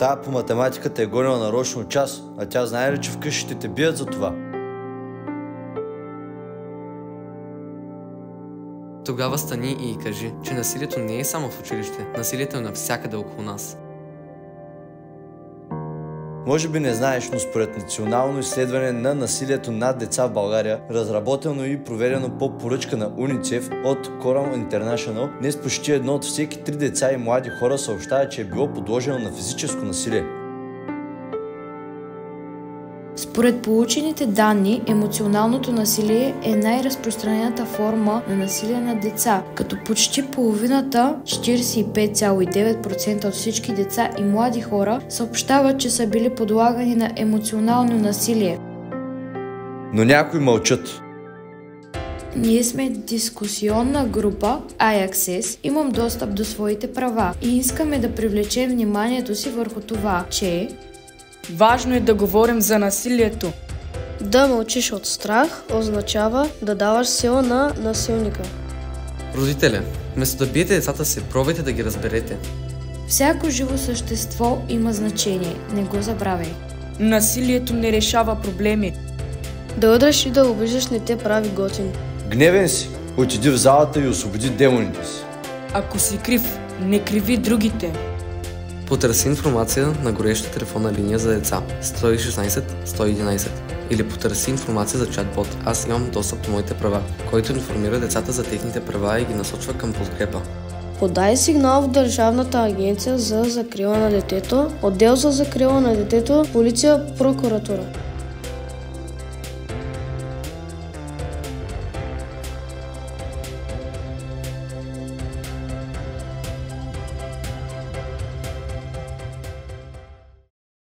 Тая по математиката е гонила нарочно час, а тя знае ли, че вкъщи ще те бият за това? Тогава стани и кажи, че насилието не е само в училище, насилието е навсякъде около нас. Може би не знаеш, но според национално изследване на насилието над деца в България, разработено и проведено по поръчка на УНИЦЕФ от Coram International, днес почти 1 от всеки 3 деца и млади хора съобщава, че е било подложено на физическо насилие. Според получените данни, емоционалното насилие е най-разпространената форма на насилие на деца, като почти половината, 45,9% от всички деца и млади хора, съобщават, че са били подлагани на емоционално насилие. Но някои мълчат. Ние сме дискусионна група iAccess, имам достъп до своите права и искаме да привлечем вниманието си върху това, че важно е да говорим за насилието. Да мълчиш от страх означава да даваш сила на насилника. Родителя, вместо да биете децата си, пробвайте да ги разберете. всяко живо същество има значение, не го забравяй. Насилието не решава проблеми. Да удреш и да обиждаш не те прави готин. Гневен си, отиди в залата и освободи демоните си. Ако си крив, не криви другите. Потърси информация на гореща телефонна линия за деца 116 111 или потърси информация за чатбот "Аз имам достъп до моите права", който информира децата за техните права и ги насочва към подкрепа. Подай сигнал в Държавната агенция за закрила на детето, отдел за закрила на детето, полиция, прокуратура.